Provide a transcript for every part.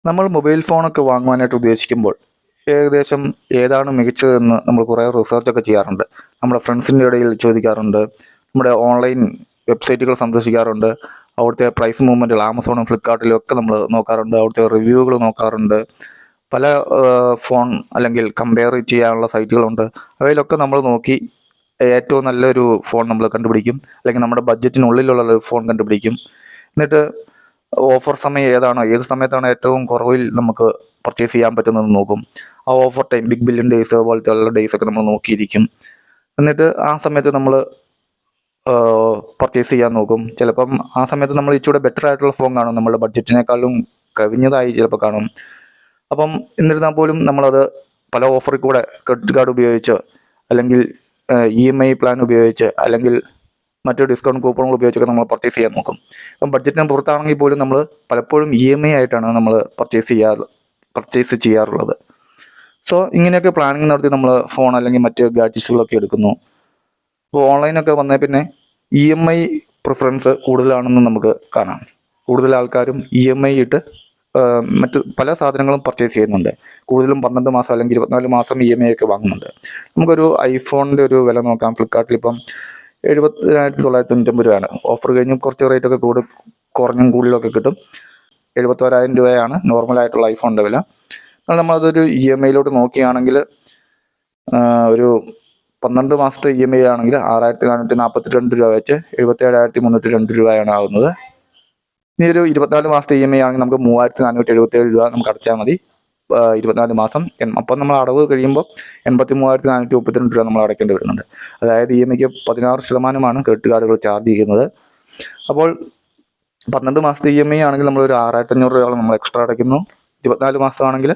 നമ്മൾ മൊബൈൽ ഫോണൊക്കെ വാങ്ങുവാനായിട്ട് ഉദ്ദേശിക്കുമ്പോൾ ഏകദേശം ഏതാണ് മികച്ചതെന്ന് നമ്മൾ കുറേ റിസർച്ചൊക്കെ ചെയ്യാറുണ്ട്. നമ്മുടെ ഫ്രണ്ട്സിൻ്റെ ഇടയിൽ ചോദിക്കാറുണ്ട്. നമ്മുടെ ഓൺലൈൻ വെബ്സൈറ്റുകൾ സന്ദർശിക്കാറുണ്ട്. അവിടുത്തെ പ്രൈസ് മൂവ്മെൻറ്റുകൾ ആമസോണും ഫ്ലിപ്കാർട്ടിലും ഒക്കെ നമ്മൾ നോക്കാറുണ്ട്. അവിടുത്തെ റിവ്യൂകൾ നോക്കാറുണ്ട്. പല ഫോൺ അല്ലെങ്കിൽ കമ്പയർ ചെയ്യാനുള്ള സൈറ്റുകളുണ്ട്. അവയിലൊക്കെ നമ്മൾ നോക്കി ഏറ്റവും നല്ലൊരു ഫോൺ നമ്മൾ കണ്ടുപിടിക്കും. അല്ലെങ്കിൽ നമ്മുടെ ബഡ്ജറ്റിനുള്ളിലുള്ള ഒരു ഫോൺ കണ്ടുപിടിക്കും. എന്നിട്ട് ഓഫർ സമയം ഏതാണോ, ഏത് സമയത്താണോ ഏറ്റവും കുറവിൽ നമുക്ക് പർച്ചേസ് ചെയ്യാൻ പറ്റുന്നത് നോക്കും. ആ offer time, big billion days പോലത്തെ ഉള്ള ഡേയ്സ് ഒക്കെ നമ്മൾ നോക്കിയിരിക്കും. എന്നിട്ട് ആ സമയത്ത് നമ്മൾ പർച്ചേസ് ചെയ്യാൻ നോക്കും. ചിലപ്പം ആ സമയത്ത് നമ്മൾ ഇച്ചിരി ബെറ്റർ ആയിട്ടുള്ള ഫോൺ കാണും, നമ്മുടെ ബഡ്ജറ്റിനേക്കാളും കവിഞ്ഞതായി ചിലപ്പോൾ കാണും. അപ്പം എന്നിരുന്നാൽ പോലും നമ്മളത് പല ഓഫറിൽ കൂടെ ക്രെഡിറ്റ് കാർഡ് ഉപയോഗിച്ച്, അല്ലെങ്കിൽ EMI പ്ലാൻ ഉപയോഗിച്ച്, അല്ലെങ്കിൽ മറ്റ് ഡിസ്കൗണ്ട് കൂപ്പണുകൾ ഉപയോഗിച്ചൊക്കെ നമ്മൾ പർച്ചേസ് ചെയ്യാൻ നോക്കും. ഇപ്പം ബഡ്ജറ്റിന് പുറത്താണെങ്കിൽ പോലും നമ്മൾ പലപ്പോഴും EMI ആയിട്ടാണ് നമ്മൾ പർച്ചേസ് ചെയ്യാറുള്ളത്. സോ ഇങ്ങനെയൊക്കെ പ്ലാനിങ് നടത്തി നമ്മൾ ഫോൺ അല്ലെങ്കിൽ മറ്റ് ഗാഡ്ജറ്റ്സുകളൊക്കെ എടുക്കുന്നു. ഇപ്പോൾ ഓൺലൈനൊക്കെ വന്നേ പിന്നെ EMI പ്രിഫറൻസ് കൂടുതലാണെന്ന് നമുക്ക് കാണാം. കൂടുതൽ ആൾക്കാരും EMI ഇട്ട് മറ്റ് പല സാധനങ്ങളും പർച്ചേസ് ചെയ്യുന്നുണ്ട്. കൂടുതലും 12 മാസം അല്ലെങ്കിൽ 24 മാസം EMI ഒക്കെ വാങ്ങുന്നുണ്ട്. നമുക്കൊരു ഐഫോണിൻ്റെ ഒരു വില നോക്കാം. ഫ്ലിപ്കാർട്ടിൽ ഇപ്പം 70,999 രൂപയാണ്. ഓഫർ കഴിഞ്ഞ് കുറച്ച് റേറ്റൊക്കെ കുറഞ്ഞും കൂടുതലൊക്കെ കിട്ടും. 71,000 രൂപയാണ് നോർമലായിട്ടുള്ള ഐഫോണിൻ്റെ വില. എന്നാൽ നമ്മളതൊരു EMIയിലോട്ട് നോക്കുകയാണെങ്കിൽ ഒരു 12 മാസത്തെ EMI ആണെങ്കിൽ 6,442 രൂപ വെച്ച് 77,302 രൂപയാണ് ആകുന്നത്. ഇനി ഒരു 24 മാസത്തെ EMI ആണെങ്കിൽ നമുക്ക് 3,477 രൂപ നമുക്ക് അടച്ചാൽ മതി 24 മാസം. അപ്പം നമ്മൾ അടവ് കഴിയുമ്പോൾ 83,432 രൂപ നമ്മൾ അടയ്ക്കേണ്ടി വരുന്നുണ്ട്. അതായത് EMIക്ക് 16% ക്രെഡിറ്റ് കാർഡുകൾ ചാർജ് ചെയ്യുന്നത്. അപ്പോൾ 12 മാസത്തെ EMI ആണെങ്കിൽ നമ്മളൊരു 6,500 രൂപയോളം നമ്മൾ എക്സ്ട്രാ അടയ്ക്കുന്നു. 24 മാസമാണെങ്കിൽ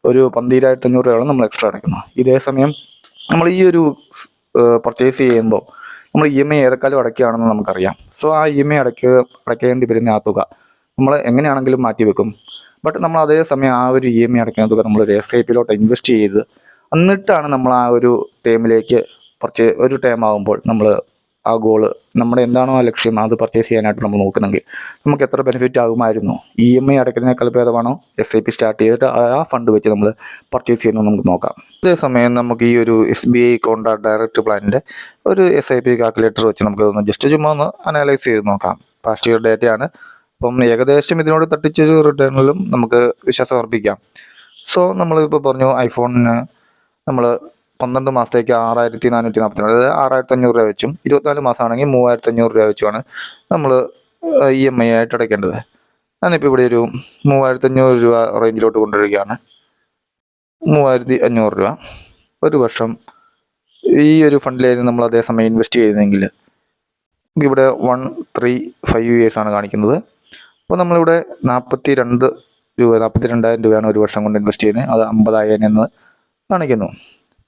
ഒരു 12,500 രൂപയോളം നമ്മൾ എക്സ്ട്രാ അടയ്ക്കുന്നു. ഇതേ സമയം നമ്മൾ ഈ ഒരു പർച്ചേസ് ചെയ്യുമ്പോൾ നമ്മൾ EMI ഏതെക്കാലം അടയ്ക്കുകയാണെന്ന് നമുക്കറിയാം. സോ ആ EMI അടയ്ക്കേണ്ടി വരുന്ന ആ തുക നമ്മൾ എങ്ങനെയാണെങ്കിലും മാറ്റി വെക്കും. ബട്ട് നമ്മൾ അതേ സമയം ആ ഒരു EMI അടയ്ക്കുന്ന തുക നമ്മളൊരു SIPയിലോട്ട് ഇൻവെസ്റ്റ് ചെയ്ത്, എന്നിട്ടാണ് നമ്മൾ ആ ഒരു ടേമിലേക്ക് ഒരു ടേം ആകുമ്പോൾ നമ്മൾ ആ ഗോള്, നമ്മുടെ എന്താണോ ആ ലക്ഷ്യം, അത് പർച്ചേസ് ചെയ്യാനായിട്ട് നമ്മൾ നോക്കുന്നെങ്കിൽ നമുക്ക് എത്ര ബെനിഫിറ്റ് ആകുമായിരുന്നു. EMI അടയ്ക്കുന്നതിനേക്കാൾ ഭേദമാണോ SIP സ്റ്റാർട്ട് ചെയ്തിട്ട് ആ ഫണ്ട് വെച്ച് നമ്മൾ പർച്ചേസ് ചെയ്യുന്നത് നമുക്ക് നോക്കാം. അതേസമയം നമുക്ക് ഈ ഒരു SBI കോൺട്രാക്ട് ഡയറക്റ്റ് പ്ലാനിൻ്റെ ഒരു SIP കാൽക്കുലേറ്റർ വെച്ച് നമുക്ക് ചുമ്മാ ഒന്ന് അനലൈസ് ചെയ്ത് നോക്കാം. പാസ്റ്റ് ഇയർ ഡേറ്റയാണ്. അപ്പം ഏകദേശം ഇതിനോട് തട്ടിച്ചൊരു റിട്ടേണിലും നമുക്ക് വിശ്വാസം അർപ്പിക്കാം. സോ നമ്മളിപ്പോൾ പറഞ്ഞു ഐഫോണിന് നമ്മൾ 12 മാസത്തേക്ക് 6,442, അതായത് 6,500 രൂപ വെച്ചും 24 മാസമാണെങ്കിൽ 3,500 രൂപ വെച്ചുമാണ് നമ്മൾ EMI ആയിട്ട് അടയ്ക്കേണ്ടത്. ഞാനിപ്പോൾ ഇവിടെ ഒരു 3,500 രൂപ റേഞ്ചിലോട്ട് കൊണ്ടുവരികയാണ്. 3,500 രൂപ ഒരു വർഷം ഈ ഒരു ഫണ്ടിലായിരുന്നു നമ്മൾ അതേസമയം ഇൻവെസ്റ്റ് ചെയ്യുന്നതെങ്കിൽ ഇവിടെ 135 ഇയേഴ്സാണ് കാണിക്കുന്നത്. അപ്പോൾ നമ്മളിവിടെ 42,000 രൂപയാണ് ഒരു വർഷം കൊണ്ട് ഇൻവെസ്റ്റ് ചെയ്യുന്നത്. അത് 50,000 എന്ന് കാണിക്കുന്നു.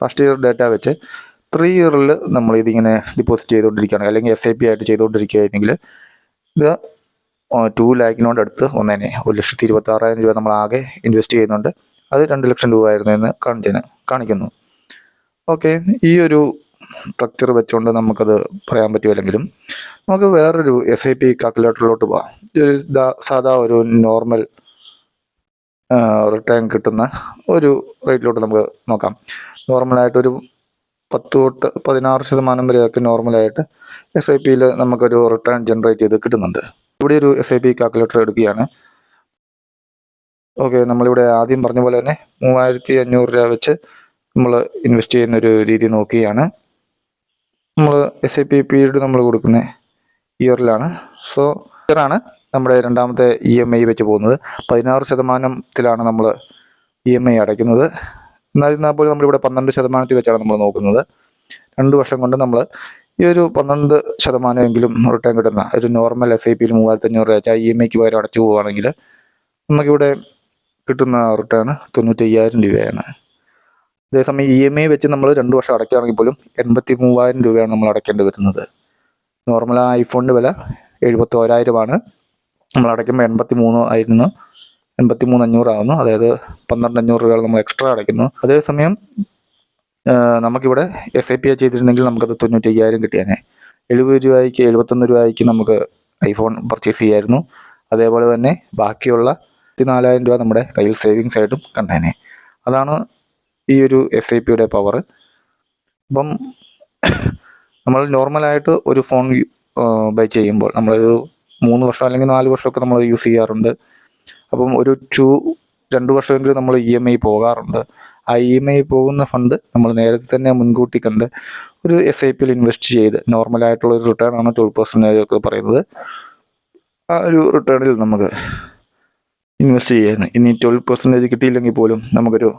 ഫസ്റ്റ് ഇയർ ഡേറ്റ വെച്ച് 3 ഇയറിൽ നമ്മൾ ഇതിങ്ങനെ ഡിപ്പോസിറ്റ് ചെയ്തുകൊണ്ടിരിക്കുകയാണെങ്കിൽ, അല്ലെങ്കിൽ SIP ആയിട്ട് ചെയ്തുകൊണ്ടിരിക്കുകയാണെങ്കിൽ ഇത് 2 ലാഖിനോട് അടുത്ത് വന്നേനെ. 1,26,000 രൂപ നമ്മൾ ആകെ ഇൻവെസ്റ്റ് ചെയ്യുന്നുണ്ട്. അത് 2 ലക്ഷം രൂപ ആയിരുന്നു എന്ന് കാണിക്കുന്നു. ഓക്കെ, ഈ ഒരു സ്ട്രക്ചർ വെച്ചുകൊണ്ട് നമുക്കത് പറയാൻ പറ്റുമല്ലെങ്കിലും നമുക്ക് വേറൊരു SIP കാൽക്കുലേറ്ററിലോട്ട് പോകാം. സാധാ ഒരു നോർമൽ റിട്ടേൺ കിട്ടുന്ന ഒരു റേറ്റിലോട്ട് നമുക്ക് നോക്കാം. നോർമലായിട്ടൊരു 10 തൊട്ട് 16% വരെയൊക്കെ നോർമലായിട്ട് SIPയിൽ നമുക്കൊരു റിട്ടേൺ ജനറേറ്റ് ചെയ്ത് കിട്ടുന്നുണ്ട്. ഇവിടെ ഒരു SIP കാൽക്കുലേറ്റർ എടുക്കുകയാണ്. ഓക്കെ, നമ്മളിവിടെ ആദ്യം പറഞ്ഞ പോലെ തന്നെ 3,500 രൂപ വെച്ച് നമ്മൾ ഇൻവെസ്റ്റ് ചെയ്യുന്നൊരു രീതി നോക്കുകയാണ്. നമ്മൾ SIP പീരീഡ് നമ്മൾ കൊടുക്കുന്ന ഇയറിലാണ്. സോ ഇയറാണ് നമ്മുടെ രണ്ടാമത്തെ EMI വെച്ച് പോകുന്നത്. 16% നമ്മൾ EMI അടയ്ക്കുന്നത്. എന്നാൽ പോലും നമ്മളിവിടെ 12% വെച്ചാണ് നമ്മൾ നോക്കുന്നത്. 2 വർഷം കൊണ്ട് നമ്മൾ ഈ ഒരു 12% റിട്ടേൺ കിട്ടുന്ന ഒരു നോർമൽ SIPയിൽ 3,500 രൂപ വെച്ചാൽ EMIക്ക് പകരം അടച്ചു പോവുകയാണെങ്കിൽ നമുക്കിവിടെ കിട്ടുന്ന റിട്ടേൺ 95,000 രൂപയാണ്. അതേസമയം EMI വെച്ച് നമ്മൾ 2 വർഷം അടയ്ക്കുകയാണെങ്കിൽ പോലും 83,000 രൂപയാണ് നമ്മൾ അടയ്ക്കേണ്ടി വരുന്നത്. നോർമൽ ഐഫോണിൻ്റെ വില 71,000 നമ്മൾ അടയ്ക്കുമ്പോൾ 83,500 ആകുന്നു. അതായത് 12,500 രൂപ നമ്മൾ എക്സ്ട്രാ അടയ്ക്കുന്നു. അതേസമയം നമുക്കിവിടെ SIP ചെയ്തിരുന്നെങ്കിൽ നമുക്കത് 95,000 കിട്ടിയേനെ. 70 രൂപയ്ക്ക് 71 രൂപയ്ക്ക് നമുക്ക് ഐഫോൺ പർച്ചേസ് ചെയ്യായിരുന്നു. അതേപോലെ തന്നെ ബാക്കിയുള്ള 4000 രൂപ നമ്മുടെ കയ്യിൽ സേവിങ്സ് ആയിട്ടും കണ്ടേനെ. അതാണ് ഈ ഒരു SIPയുടെ പവർ. അപ്പം നമ്മൾ നോർമലായിട്ട് ഒരു ഫോൺ ബൈ ചെയ്യുമ്പോൾ നമ്മളൊരു 3 വർഷം അല്ലെങ്കിൽ 4 വർഷമൊക്കെ നമ്മൾ യൂസ് ചെയ്യാറുണ്ട്. അപ്പം ഒരു 2 വർഷമെങ്കിലും നമ്മൾ EMI പോകാറുണ്ട്. ആ EMI പോകുന്ന ഫണ്ട് നമ്മൾ നേരത്തെ തന്നെ മുൻകൂട്ടി കണ്ട് ഒരു SIPയിൽ ഇൻവെസ്റ്റ് ചെയ്ത് നോർമലായിട്ടുള്ള ഒരു റിട്ടേൺ ആണ് 12% ഒക്കെ പറയുന്നത്. ആ ഒരു റിട്ടേണിൽ നമുക്ക് ഇൻവെസ്റ്റ് ചെയ്യുന്നത്. ഇനി 12% കിട്ടിയില്ലെങ്കിൽ പോലും നമുക്കൊരു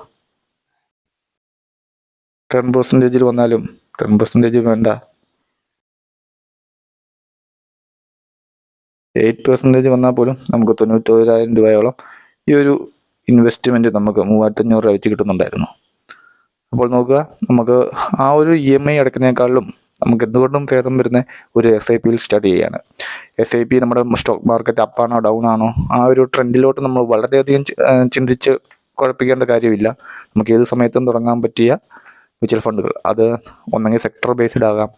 10% വന്നാലും 10% വേണ്ട, 8% വന്നാൽ പോലും നമുക്ക് 91,000 രൂപയോളം ഈ ഒരു ഇൻവെസ്റ്റ്മെൻറ്റ് നമുക്ക് 3,500 രൂപ വെച്ച് കിട്ടുന്നുണ്ടായിരുന്നു. അപ്പോൾ നോക്കുക, നമുക്ക് ആ ഒരു EMI അടയ്ക്കുന്നതിനേക്കാളും നമുക്ക് എന്തുകൊണ്ടും ഭേദം വരുന്ന ഒരു SIPയിൽ സ്റ്റാർട്ട് ചെയ്യുകയാണ്. SIP നമ്മുടെ സ്റ്റോക്ക് മാർക്കറ്റ് അപ്പാണോ ഡൗൺ ആണോ ആ ഒരു ട്രെൻഡിലോട്ട് നമ്മൾ വളരെയധികം ചിന്തിച്ച് കുഴപ്പിക്കേണ്ട കാര്യമില്ല. നമുക്ക് ഏത് സമയത്തും തുടങ്ങാൻ പറ്റിയ മ്യൂച്വൽ ഫണ്ടുകൾ, അത് ഒന്നെങ്കിൽ സെക്ടർ ബേസ്ഡ് ആകാം,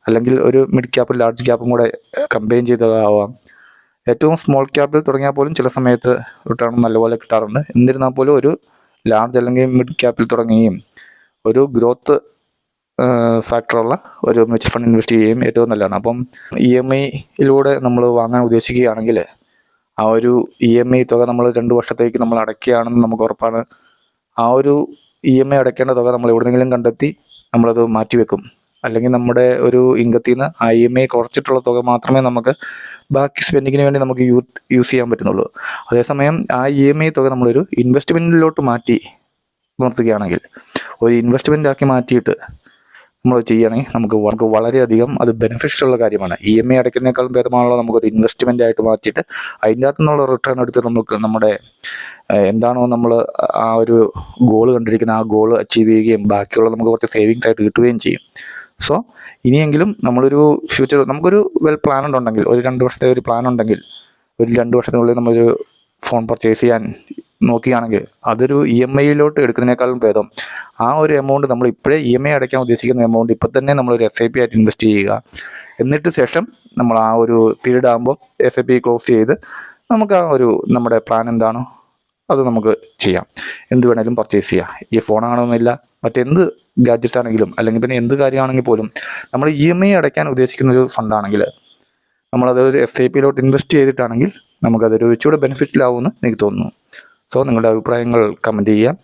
അല്ലെങ്കിൽ ഒരു മിഡ് ക്യാപ്പും ലാർജ് ക്യാപ്പും കൂടെ കമ്പൈൻ ചെയ്തതാവാം. ഏറ്റവും സ്മോൾ ക്യാപ്പിൽ തുടങ്ങിയാൽ പോലും ചില സമയത്ത് റിട്ടേൺ നല്ലപോലെ കിട്ടാറുണ്ട്. എന്നിരുന്നാൽ പോലും ഒരു ലാർജ് അല്ലെങ്കിൽ മിഡ് ക്യാപ്പിൽ തുടങ്ങുകയും ഒരു ഗ്രോത്ത് ഫാക്ടറുള്ള ഒരു മ്യൂച്വൽ ഫണ്ട് ഇൻവെസ്റ്റ് ചെയ്യുകയും ഏറ്റവും നല്ലതാണ്. അപ്പം EMIയിലൂടെ നമ്മൾ വാങ്ങാൻ ഉദ്ദേശിക്കുകയാണെങ്കിൽ ആ ഒരു EMI തുക നമ്മൾ 2 വർഷത്തേക്ക് നമ്മൾ അടയ്ക്കുകയാണെന്ന് നമുക്ക് ഉറപ്പാണ്. ആ ഒരു EMI അടയ്ക്കേണ്ട തുക നമ്മൾ എവിടെയെങ്കിലും കണ്ടെത്തി നമ്മളത് മാറ്റിവെക്കും. അല്ലെങ്കിൽ നമ്മുടെ ഒരു ഇൻകത്തിൽ നിന്ന് ആ EMI കുറച്ചിട്ടുള്ള തുക മാത്രമേ നമുക്ക് ബാക്കി സ്പെൻഡിങ്ങിന് വേണ്ടി നമുക്ക് യൂസ് ചെയ്യാൻ പറ്റുന്നുള്ളൂ. അതേസമയം ആ EMI തുക നമ്മളൊരു ഇൻവെസ്റ്റ്മെൻറ്റിലോട്ട് മാറ്റി നിർത്തുകയാണെങ്കിൽ, ഒരു ഇൻവെസ്റ്റ്മെൻ്റ് ആക്കി മാറ്റിയിട്ട് നമ്മൾ ചെയ്യുകയാണെങ്കിൽ നമുക്ക് വളരെയധികം അത് ബെനിഫിഷ്യലുള്ള കാര്യമാണ്. EMI അടയ്ക്കുന്നതിനേക്കാളും ഭേദമാണല്ലോ നമുക്കൊരു ഇൻവെസ്റ്റ്മെൻ്റ് ആയിട്ട് മാറ്റിയിട്ട് അതിൻ്റെ അകത്തു നിന്നുള്ള റിട്ടേൺ എടുത്ത് നമുക്ക് നമ്മുടെ എന്താണോ നമ്മൾ ആ ഒരു ഗോൾ കണ്ടിരിക്കുന്ന ആ ഗോൾ അച്ചീവ് ചെയ്യുകയും ബാക്കിയുള്ള നമുക്ക് കുറച്ച് സേവിങ്സ് ആയിട്ട് കിട്ടുകയും ചെയ്യും. സോ ഇനിയെങ്കിലും നമ്മളൊരു ഫ്യൂച്ചർ, നമുക്കൊരു വെൽ പ്ലാൻ ഉണ്ടെങ്കിൽ, ഒരു 2 വർഷത്തെ ഒരു പ്ലാൻ ഉണ്ടെങ്കിൽ, ഒരു 2 വർഷത്തിനുള്ളിൽ നമ്മളൊരു ഫോൺ പർച്ചേസ് ചെയ്യാൻ നോക്കുകയാണെങ്കിൽ അതൊരു EMIയിലോട്ട് എടുക്കുന്നതിനേക്കാളും ഭേദം ആ ഒരു എമൗണ്ട് നമ്മൾ ഇപ്പോഴേ EMI അടയ്ക്കാൻ ഉദ്ദേശിക്കുന്ന എമൗണ്ട് ഇപ്പം തന്നെ നമ്മളൊരു SIP ആയിട്ട് ഇൻവെസ്റ്റ് ചെയ്യുക. എന്നിട്ട് ശേഷം നമ്മൾ ആ ഒരു പീരീഡ് ആകുമ്പോൾ SIP ക്ലോസ് ചെയ്ത് നമുക്ക് ആ ഒരു നമ്മുടെ പ്ലാൻ എന്താണോ അത് നമുക്ക് ചെയ്യാം. എന്ത് വേണേലും പർച്ചേസ് ചെയ്യാം. ഈ ഫോണാണെന്നില്ല, മറ്റെന്ത് ഗാഡ്ജറ്റ്സ് ആണെങ്കിലും അല്ലെങ്കിൽ പിന്നെ എന്ത് കാര്യമാണെങ്കിൽ പോലും നമ്മൾ EMI അടയ്ക്കാൻ ഉദ്ദേശിക്കുന്ന ഒരു ഫണ്ടാണെങ്കിൽ നമ്മളതൊരു SIPയിലോട്ട് ഇൻവെസ്റ്റ് ചെയ്തിട്ടാണെങ്കിൽ നമുക്കതൊരു ഇച്ചിരി ബെനിഫിറ്റിലാവുമെന്ന് എനിക്ക് തോന്നുന്നു. സോ നിങ്ങളുടെ അഭിപ്രായങ്ങൾ കമൻറ്റ് ചെയ്യാം.